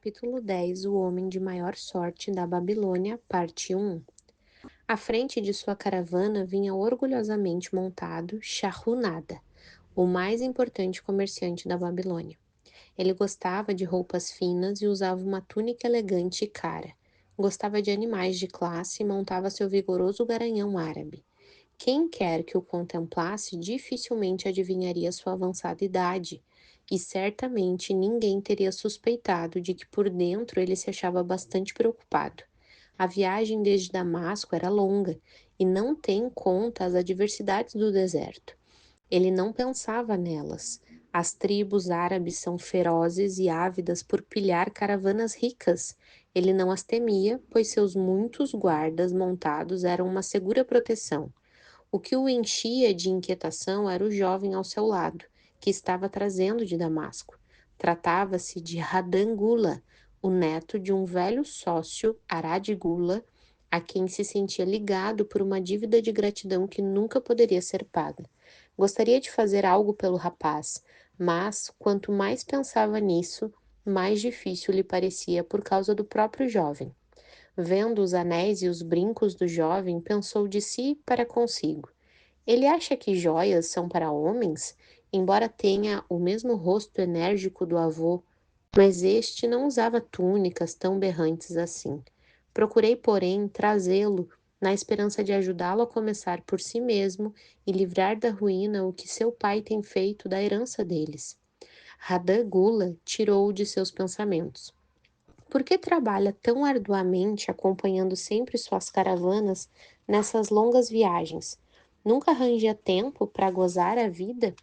Capítulo 10. O homem de maior sorte da Babilônia, parte 1. À frente de sua caravana vinha orgulhosamente montado Shahunada, o mais importante comerciante da Babilônia. Ele gostava de roupas finas e usava uma túnica elegante e cara. Gostava de animais de classe e montava seu vigoroso garanhão árabe. Quem quer que o contemplasse dificilmente adivinharia sua avançada idade, e certamente ninguém teria suspeitado de que por dentro ele se achava bastante preocupado. A viagem desde Damasco era longa e não tem em conta as adversidades do deserto. Ele não pensava nelas. As tribos árabes são ferozes e ávidas por pilhar caravanas ricas. Ele não as temia, pois seus muitos guardas montados eram uma segura proteção. O que o enchia de inquietação era o jovem ao seu lado, que estava trazendo de Damasco. Tratava-se de Radan Gula, o neto de um velho sócio, Arad Gula, a quem se sentia ligado por uma dívida de gratidão que nunca poderia ser paga. Gostaria de fazer algo pelo rapaz, mas, quanto mais pensava nisso, mais difícil lhe parecia por causa do próprio jovem. Vendo os anéis e os brincos do jovem, pensou de si para consigo. Ele acha que joias são para homens, embora tenha o mesmo rosto enérgico do avô, mas este não usava túnicas tão berrantes assim. Procurei, porém, trazê-lo na esperança de ajudá-lo a começar por si mesmo e livrar da ruína o que seu pai tem feito da herança deles. Radha Gula tirou-o de seus pensamentos. Por que trabalha tão arduamente acompanhando sempre suas caravanas nessas longas viagens? Nunca arranja tempo para gozar a vida?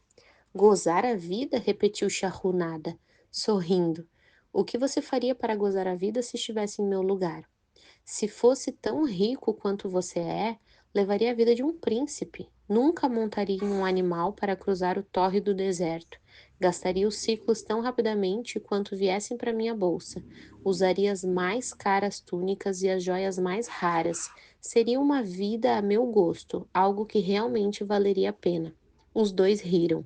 Gozar a vida? Repetiu Charrunada, sorrindo. O que você faria para gozar a vida se estivesse em meu lugar? Se fosse tão rico quanto você é, levaria a vida de um príncipe. Nunca montaria em um animal para cruzar o torre do deserto. Gastaria os ciclos tão rapidamente quanto viessem para minha bolsa. Usaria as mais caras túnicas e as joias mais raras. Seria uma vida a meu gosto, algo que realmente valeria a pena. Os dois riram.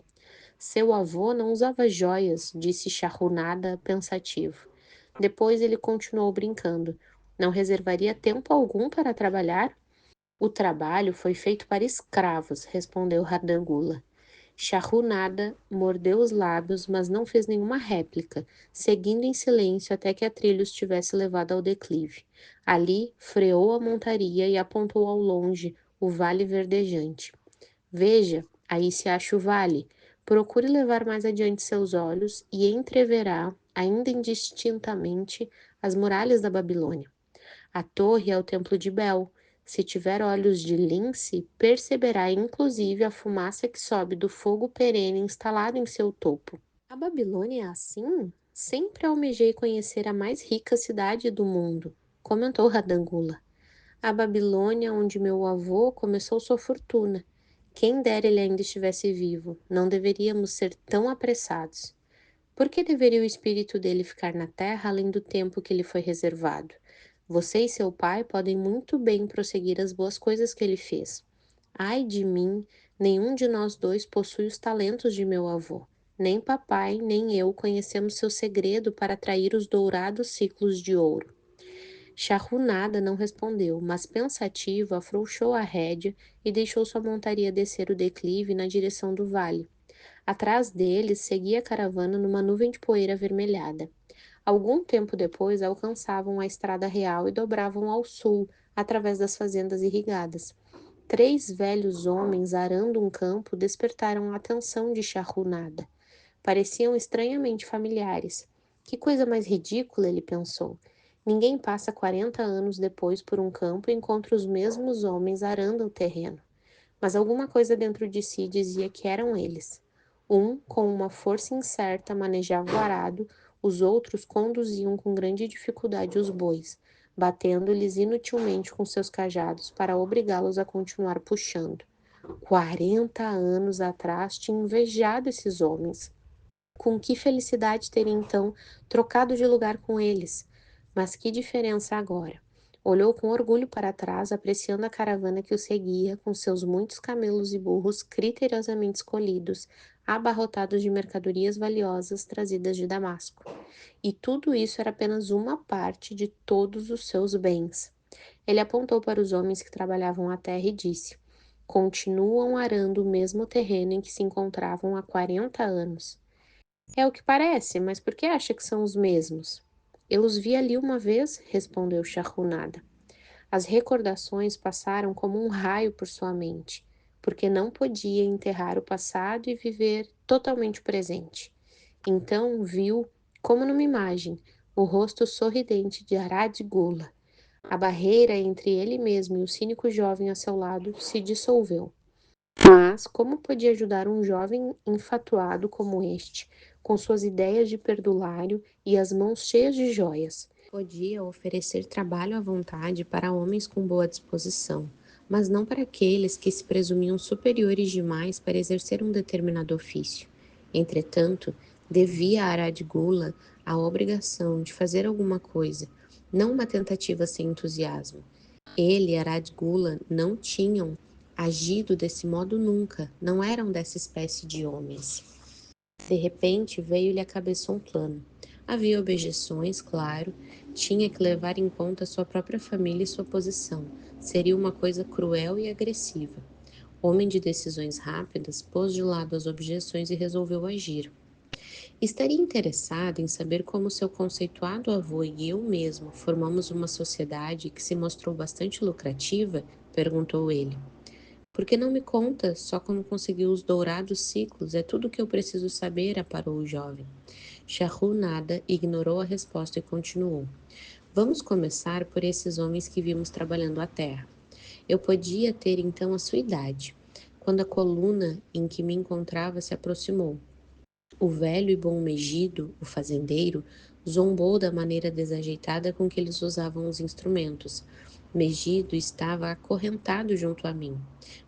Seu avô não usava joias, disse Charrunada pensativo. Depois ele continuou brincando. Não reservaria tempo algum para trabalhar? O trabalho foi feito para escravos, respondeu Radagula. Charrunada mordeu os lábios, mas não fez nenhuma réplica, seguindo em silêncio até que a trilha os tivesse levado ao declive. Ali, freou a montaria e apontou ao longe o vale verdejante. Veja, aí se acha o vale. Procure levar mais adiante seus olhos e entreverá, ainda indistintamente, as muralhas da Babilônia. A torre é o templo de Bel. Se tiver olhos de lince, perceberá inclusive a fumaça que sobe do fogo perene instalado em seu topo. A Babilônia é assim? Sempre almejei conhecer a mais rica cidade do mundo, comentou Radangula. A Babilônia, onde meu avô começou sua fortuna. Quem dera ele ainda estivesse vivo. Não deveríamos ser tão apressados. Por que deveria o espírito dele ficar na terra além do tempo que lhe foi reservado? Você e seu pai podem muito bem prosseguir as boas coisas que ele fez. Ai de mim, nenhum de nós dois possui os talentos de meu avô. Nem papai, nem eu conhecemos seu segredo para atrair os dourados ciclos de ouro. Charrunada não respondeu, mas pensativo afrouxou a rédea e deixou sua montaria descer o declive na direção do vale. Atrás deles seguia a caravana numa nuvem de poeira avermelhada. Algum tempo depois alcançavam a estrada real e dobravam ao sul, através das fazendas irrigadas. Três velhos homens arando um campo despertaram a atenção de Charrunada. Pareciam estranhamente familiares. Que coisa mais ridícula, ele pensou. Ninguém passa 40 anos depois por um campo e encontra os mesmos homens arando o terreno. Mas alguma coisa dentro de si dizia que eram eles. Um, com uma força incerta, manejava o arado, os outros conduziam com grande dificuldade os bois, batendo-lhes inutilmente com seus cajados para obrigá-los a continuar puxando. 40 anos atrás tinha invejado esses homens. Com que felicidade teria então trocado de lugar com eles? Mas que diferença agora! Olhou com orgulho para trás, apreciando a caravana que o seguia, com seus muitos camelos e burros criteriosamente escolhidos, abarrotados de mercadorias valiosas trazidas de Damasco. E tudo isso era apenas uma parte de todos os seus bens. Ele apontou para os homens que trabalhavam a terra e disse: continuam arando o mesmo terreno em que se encontravam há 40 anos. É o que parece, mas por que acha que são os mesmos? Eu os vi ali uma vez, respondeu Shahunada. As recordações passaram como um raio por sua mente, porque não podia enterrar o passado e viver totalmente o presente. Então viu, como numa imagem, o rosto sorridente de Arad Gula. A barreira entre ele mesmo e o cínico jovem a seu lado se dissolveu. Mas como podia ajudar um jovem enfatuado como este, com suas ideias de perdulário e as mãos cheias de joias? Podia oferecer trabalho à vontade para homens com boa disposição, mas não para aqueles que se presumiam superiores demais para exercer um determinado ofício. Entretanto, devia a Aradigula a obrigação de fazer alguma coisa, não uma tentativa sem entusiasmo. Ele e Aradigula não tinham agido desse modo nunca, não eram dessa espécie de homens. De repente veio-lhe à cabeça um plano. Havia objeções, claro, tinha que levar em conta sua própria família e sua posição. Seria uma coisa cruel e agressiva. Homem de decisões rápidas, pôs de lado as objeções e resolveu agir. Estaria interessado em saber como seu conceituado avô e eu mesmo formamos uma sociedade que se mostrou bastante lucrativa? Perguntou ele. Por que não me conta só como conseguiu os dourados ciclos? É tudo o que eu preciso saber, aparou o jovem. Shahunada ignorou a resposta e continuou. Vamos começar por esses homens que vimos trabalhando a terra. Eu podia ter então a sua idade, quando a coluna em que me encontrava se aproximou. O velho e bom Megido, o fazendeiro, zombou da maneira desajeitada com que eles usavam os instrumentos. Megido estava acorrentado junto a mim.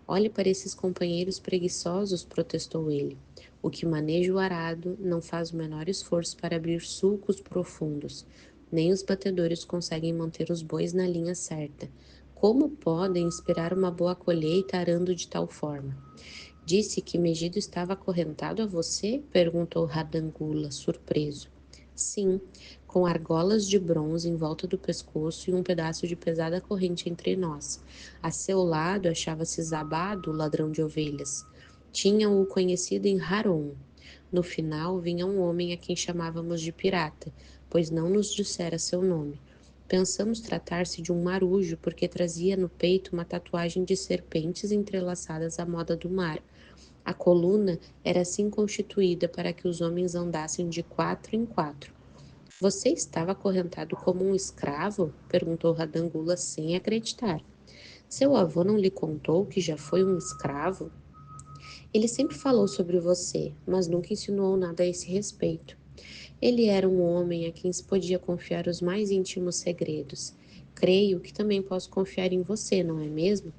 Olhe para esses companheiros preguiçosos, protestou ele. O que maneja o arado não faz o menor esforço para abrir sulcos profundos. Nem os batedores conseguem manter os bois na linha certa. Como podem esperar uma boa colheita arando de tal forma? Disse que Megido estava acorrentado a você? Perguntou Radangula, surpreso. Sim, com argolas de bronze em volta do pescoço e um pedaço de pesada corrente entre nós. A seu lado achava-se Zabado, o ladrão de ovelhas. Tinham-o conhecido em Haron. No final vinha um homem a quem chamávamos de pirata, pois não nos dissera seu nome. Pensamos tratar-se de um marujo, porque trazia no peito uma tatuagem de serpentes entrelaçadas à moda do mar. A coluna era assim constituída para que os homens andassem de 4 em 4. Você estava acorrentado como um escravo? Perguntou Radangula sem acreditar. Seu avô não lhe contou que já foi um escravo? Ele sempre falou sobre você, mas nunca ensinou nada a esse respeito. Ele era um homem a quem se podia confiar os mais íntimos segredos. Creio que também posso confiar em você, não é mesmo?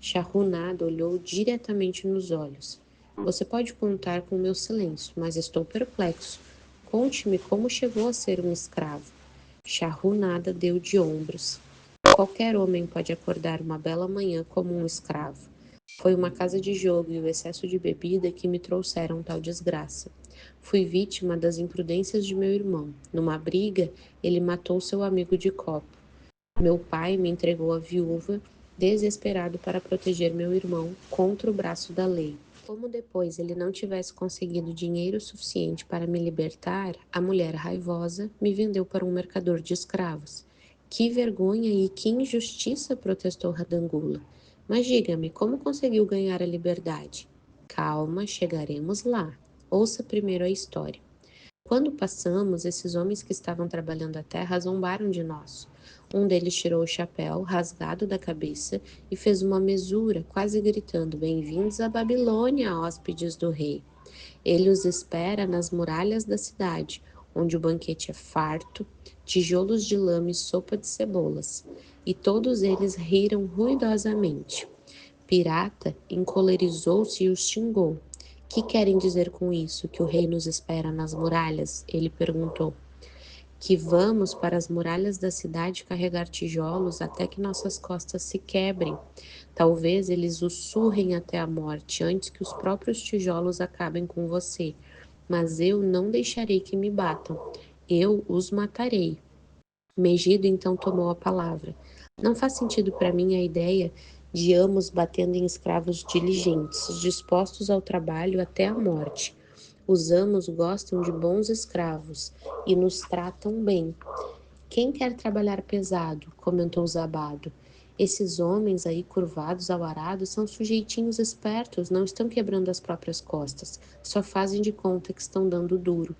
Shahunada olhou diretamente nos olhos. Você pode contar com meu silêncio, mas estou perplexo. Conte-me como chegou a ser um escravo. Shahunada deu de ombros. Qualquer homem pode acordar uma bela manhã como um escravo. Foi uma casa de jogo e o excesso de bebida que me trouxeram tal desgraça. Fui vítima das imprudências de meu irmão. Numa briga, ele matou seu amigo de copo. Meu pai me entregou à viúva, desesperado para proteger meu irmão contra o braço da lei. Como depois ele não tivesse conseguido dinheiro suficiente para me libertar, a mulher raivosa me vendeu para um mercador de escravos. Que vergonha e que injustiça, protestou Radangula. Mas diga-me, como conseguiu ganhar a liberdade? Calma, chegaremos lá. Ouça primeiro a história. Quando passamos, esses homens que estavam trabalhando a terra zombaram de nós. Um deles tirou o chapéu, rasgado da cabeça, e fez uma mesura, quase gritando: Bem-vindos à Babilônia, hóspedes do rei. Ele os espera nas muralhas da cidade, onde o banquete é farto, tijolos de lama e sopa de cebolas. E todos eles riram ruidosamente. Pirata encolerizou-se e os xingou. Que querem dizer com isso? Que o rei nos espera nas muralhas? Ele perguntou. que vamos para as muralhas da cidade carregar tijolos até que nossas costas se quebrem. Talvez eles o surrem até a morte antes que os próprios tijolos acabem com você. Mas eu não deixarei que me batam. Eu os matarei. Megido então tomou a palavra. Não faz sentido para mim a ideia de amos batendo em escravos diligentes, dispostos ao trabalho até a morte. Os amos gostam de bons escravos e nos tratam bem. Quem quer trabalhar pesado? Comentou Zabado. Esses homens aí curvados ao arado são sujeitinhos espertos, não estão quebrando as próprias costas, só fazem de conta que estão dando duro.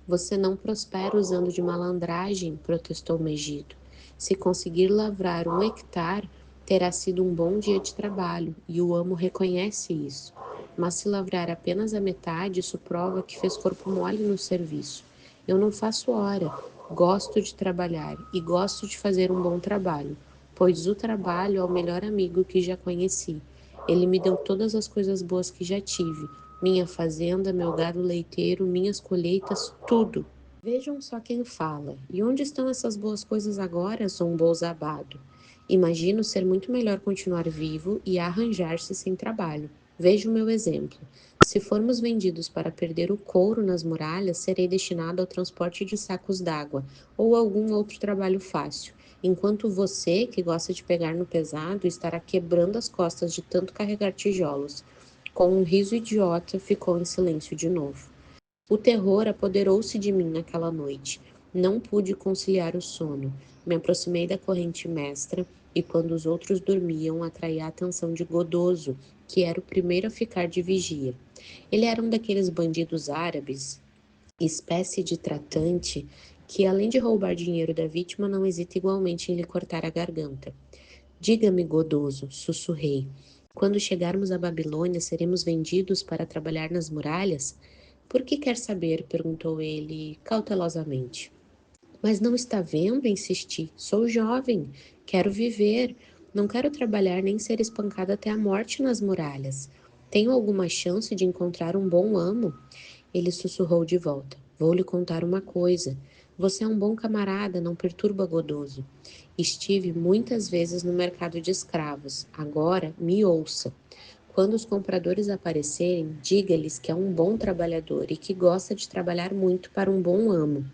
Você não prospera usando de malandragem, protestou Megido. Se conseguir lavrar 1 hectare, terá sido um bom dia de trabalho, e o amo reconhece isso. Mas se lavrar apenas a metade, isso prova que fez corpo mole no serviço. Eu não faço hora, gosto de trabalhar e gosto de fazer um bom trabalho, pois o trabalho é o melhor amigo que já conheci. Ele me deu todas as coisas boas que já tive, minha fazenda, meu gado leiteiro, minhas colheitas, tudo. Vejam só quem fala. E onde estão essas boas coisas agora? Zombou Zabado. Imagino ser muito melhor continuar vivo e arranjar-se sem trabalho. Veja o meu exemplo. Se formos vendidos para perder o couro nas muralhas, serei destinado ao transporte de sacos d'água ou algum outro trabalho fácil, enquanto você, que gosta de pegar no pesado, estará quebrando as costas de tanto carregar tijolos. Com um riso idiota, ficou em silêncio de novo. O terror apoderou-se de mim naquela noite. Não pude conciliar o sono. Me aproximei da corrente mestra e, quando os outros dormiam, atraí a atenção de Godoso, que era o primeiro a ficar de vigia. Ele era um daqueles bandidos árabes, espécie de tratante, que, além de roubar dinheiro da vítima, não hesita igualmente em lhe cortar a garganta. Diga-me, Godoso, sussurrei. Quando chegarmos à Babilônia, seremos vendidos para trabalhar nas muralhas? Por que quer saber? Perguntou ele cautelosamente. Mas não está vendo? Insisti. Sou jovem, quero viver, não quero trabalhar nem ser espancada até a morte nas muralhas. Tenho alguma chance de encontrar um bom amo? Ele sussurrou de volta. Vou lhe contar uma coisa. Você é um bom camarada, não perturba Godoso. Estive muitas vezes no mercado de escravos. Agora me ouça. Quando os compradores aparecerem, diga-lhes que é um bom trabalhador e que gosta de trabalhar muito para um bom amo.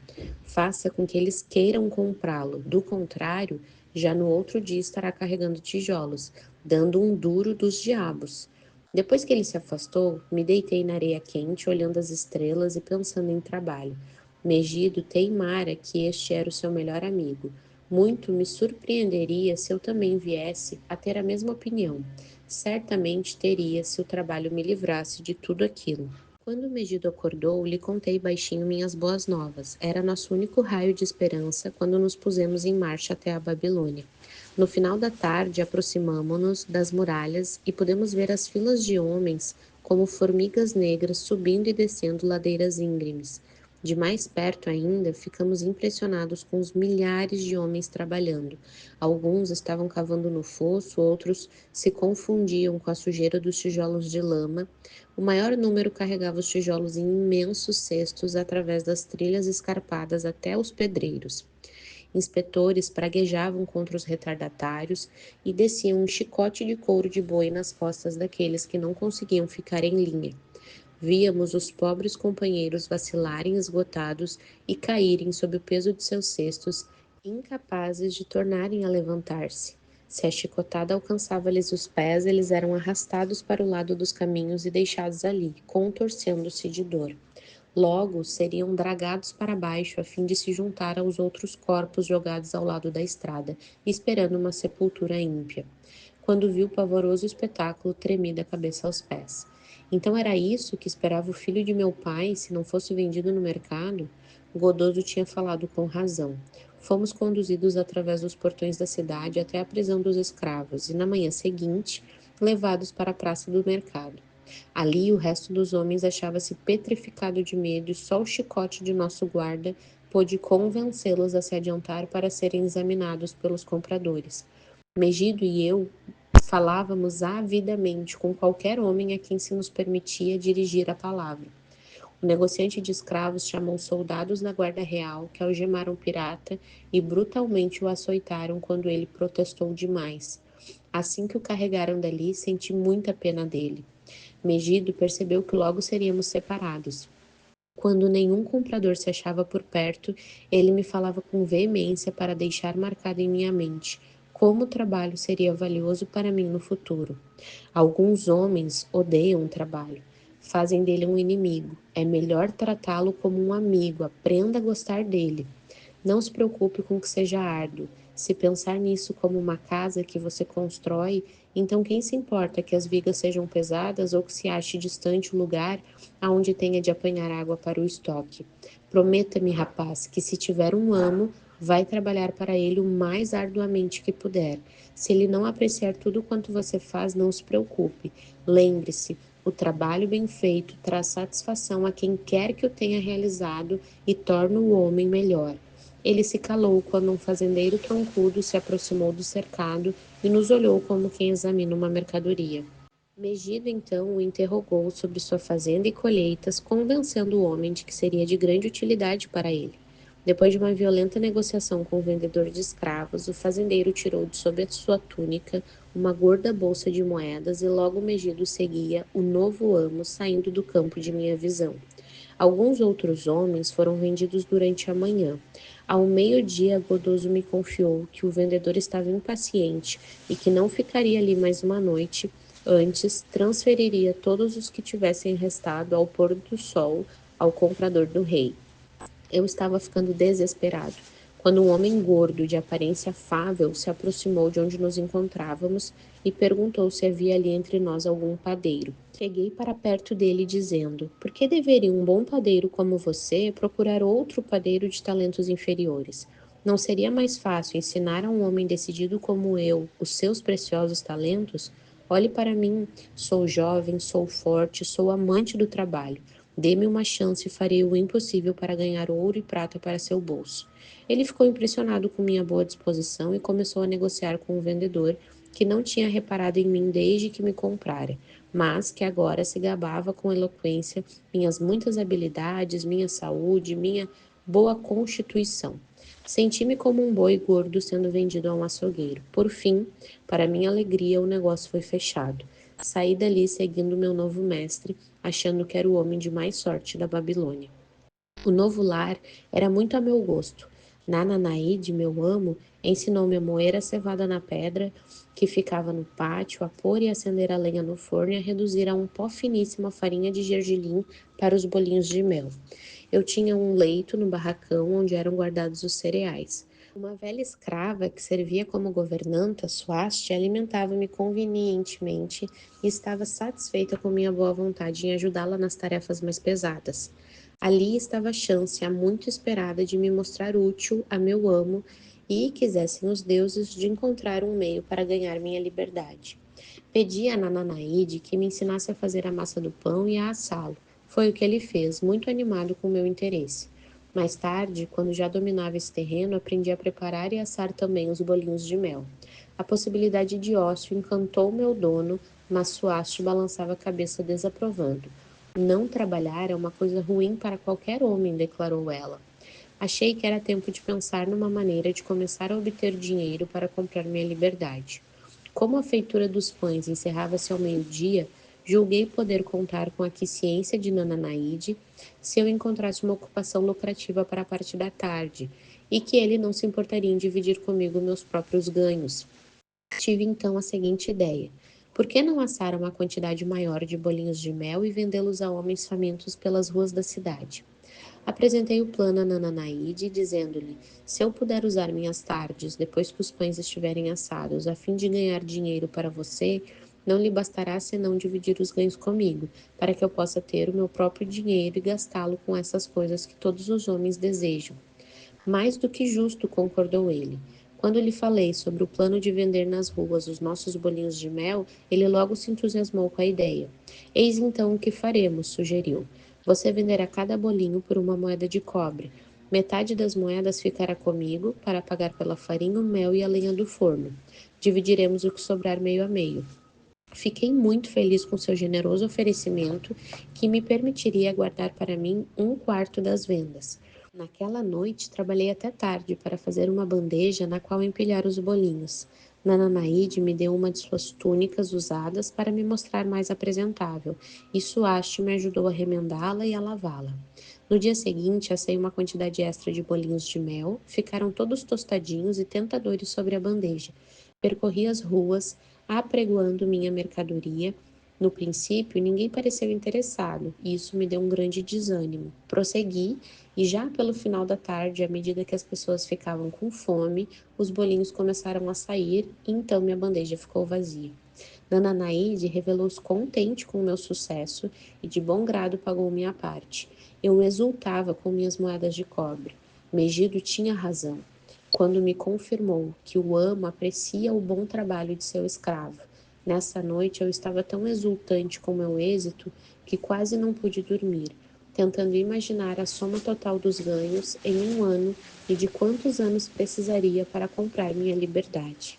Faça com que eles queiram comprá-lo. Do contrário, já no outro dia estará carregando tijolos, dando um duro dos diabos. Depois que ele se afastou, me deitei na areia quente, olhando as estrelas e pensando em trabalho. Megido teimara que este era o seu melhor amigo. Muito me surpreenderia se eu também viesse a ter a mesma opinião. Certamente teria se o trabalho me livrasse de tudo aquilo. Quando Megido acordou, lhe contei baixinho minhas boas novas. Era nosso único raio de esperança quando nos pusemos em marcha até a Babilônia. No final da tarde, aproximamo-nos das muralhas e pudemos ver as filas de homens como formigas negras subindo e descendo ladeiras íngremes. De mais perto ainda, ficamos impressionados com os milhares de homens trabalhando. Alguns estavam cavando no fosso, outros se confundiam com a sujeira dos tijolos de lama. O maior número carregava os tijolos em imensos cestos através das trilhas escarpadas até os pedreiros. Inspetores praguejavam contra os retardatários e desciam um chicote de couro de boi nas costas daqueles que não conseguiam ficar em linha. Víamos os pobres companheiros vacilarem esgotados e caírem sob o peso de seus cestos, incapazes de tornarem a levantar-se. Se a chicotada alcançava-lhes os pés, eles eram arrastados para o lado dos caminhos e deixados ali, contorcendo-se de dor. Logo, seriam dragados para baixo a fim de se juntar aos outros corpos jogados ao lado da estrada, esperando uma sepultura ímpia. Quando viu o pavoroso espetáculo, tremi da cabeça aos pés. Então era isso que esperava o filho de meu pai se não fosse vendido no mercado? Godoso tinha falado com razão. Fomos conduzidos através dos portões da cidade até a prisão dos escravos e, na manhã seguinte, levados para a praça do mercado. Ali, o resto dos homens achava-se petrificado de medo e só o chicote de nosso guarda pôde convencê-los a se adiantar para serem examinados pelos compradores. Megido e eu falávamos avidamente com qualquer homem a quem se nos permitia dirigir a palavra. O negociante de escravos chamou soldados da guarda real, que algemaram o pirata e brutalmente o açoitaram quando ele protestou demais. Assim que o carregaram dali, senti muita pena dele. Megido percebeu que logo seríamos separados. Quando nenhum comprador se achava por perto, ele me falava com veemência para deixar marcado em minha mente como o trabalho seria valioso para mim no futuro. Alguns homens odeiam o trabalho, fazem dele um inimigo. É melhor tratá-lo como um amigo, aprenda a gostar dele. Não se preocupe com que seja árduo. Se pensar nisso como uma casa que você constrói, então quem se importa que as vigas sejam pesadas ou que se ache distante o lugar aonde tenha de apanhar água para o estoque? Prometa-me, rapaz, que se tiver um amo, vai trabalhar para ele o mais arduamente que puder. Se ele não apreciar tudo quanto você faz, não se preocupe. Lembre-se, o trabalho bem feito traz satisfação a quem quer que o tenha realizado e torna o homem melhor. Ele se calou quando um fazendeiro troncudo se aproximou do cercado e nos olhou como quem examina uma mercadoria. Megido então o interrogou sobre sua fazenda e colheitas, convencendo o homem de que seria de grande utilidade para ele. Depois de uma violenta negociação com o vendedor de escravos, o fazendeiro tirou de sob a sua túnica uma gorda bolsa de moedas e logo Megido seguia o novo amo saindo do campo de minha visão. Alguns outros homens foram vendidos durante a manhã. Ao meio-dia, Godoso me confiou que o vendedor estava impaciente e que não ficaria ali mais uma noite. Antes, transferiria todos os que tivessem restado ao pôr do sol ao comprador do rei. Eu estava ficando desesperado, quando um homem gordo, de aparência afável, se aproximou de onde nos encontrávamos e perguntou se havia ali entre nós algum padeiro. Cheguei para perto dele, dizendo: Por que deveria um bom padeiro como você procurar outro padeiro de talentos inferiores? Não seria mais fácil ensinar a um homem decidido como eu os seus preciosos talentos? Olhe para mim, sou jovem, sou forte, sou amante do trabalho. Dê-me uma chance e farei o impossível para ganhar ouro e prata para seu bolso. Ele ficou impressionado com minha boa disposição e começou a negociar com o vendedor, que não tinha reparado em mim desde que me comprara, mas que agora se gabava com eloquência minhas muitas habilidades, minha saúde, minha boa constituição. Senti-me como um boi gordo sendo vendido a um açougueiro. Por fim, para minha alegria, o negócio foi fechado. Saí dali seguindo meu novo mestre, achando que era o homem de mais sorte da Babilônia. O novo lar era muito a meu gosto. Nananaide, meu amo, ensinou-me a moer a cevada na pedra que ficava no pátio, a pôr e acender a lenha no forno e a reduzir a um pó finíssimo a farinha de gergelim para os bolinhos de mel. Eu tinha um leito no barracão onde eram guardados os cereais. Uma velha escrava que servia como governanta, Suaste, alimentava-me convenientemente e estava satisfeita com minha boa vontade em ajudá-la nas tarefas mais pesadas. Ali estava a chance, há muito esperada, de me mostrar útil a meu amo e, quisessem os deuses, de encontrar um meio para ganhar minha liberdade. Pedi a Nananaide que me ensinasse a fazer a massa do pão e a assá-lo. Foi o que ele fez, muito animado com meu interesse. Mais tarde, quando já dominava esse terreno, aprendi a preparar e assar também os bolinhos de mel. A possibilidade de ócio encantou meu dono, mas Suaste balançava a cabeça desaprovando. Não trabalhar é uma coisa ruim para qualquer homem, declarou ela. Achei que era tempo de pensar numa maneira de começar a obter dinheiro para comprar minha liberdade. Como a feitura dos pães encerrava-se ao meio-dia, julguei poder contar com a aquiescência de Nananaide se eu encontrasse uma ocupação lucrativa para a parte da tarde, e que ele não se importaria em dividir comigo meus próprios ganhos. Tive então a seguinte ideia: por que não assar uma quantidade maior de bolinhos de mel e vendê-los a homens famintos pelas ruas da cidade? Apresentei o plano a Nananaide, dizendo-lhe: se eu puder usar minhas tardes, depois que os pães estiverem assados, a fim de ganhar dinheiro para você, não lhe bastará senão dividir os ganhos comigo, para que eu possa ter o meu próprio dinheiro e gastá-lo com essas coisas que todos os homens desejam. Mais do que justo, concordou ele. Quando lhe falei sobre o plano de vender nas ruas os nossos bolinhos de mel, ele logo se entusiasmou com a ideia. Eis então o que faremos, sugeriu. Você venderá cada bolinho por uma moeda de cobre. Metade das moedas ficará comigo para pagar pela farinha, o mel e a lenha do forno. Dividiremos o que sobrar meio a meio. Fiquei muito feliz com seu generoso oferecimento, que me permitiria guardar para mim um quarto das vendas. Naquela noite, trabalhei até tarde para fazer uma bandeja na qual empilhar os bolinhos. Nana Naide me deu uma de suas túnicas usadas para me mostrar mais apresentável, e Suaste me ajudou a remendá-la e a lavá-la. No dia seguinte, assei uma quantidade extra de bolinhos de mel, ficaram todos tostadinhos e tentadores sobre a bandeja. Percorri as ruas, apregoando minha mercadoria. No princípio, ninguém pareceu interessado, e isso me deu um grande desânimo. Prossegui, e já pelo final da tarde, à medida que as pessoas ficavam com fome, os bolinhos começaram a sair, e então minha bandeja ficou vazia. Dona Naide revelou-se contente com o meu sucesso e de bom grado pagou minha parte. Eu exultava com minhas moedas de cobre. Megido tinha razão quando me confirmou que o amo aprecia o bom trabalho de seu escravo. Nessa noite eu estava tão exultante com meu êxito que quase não pude dormir, tentando imaginar a soma total dos ganhos em um ano e de quantos anos precisaria para comprar minha liberdade.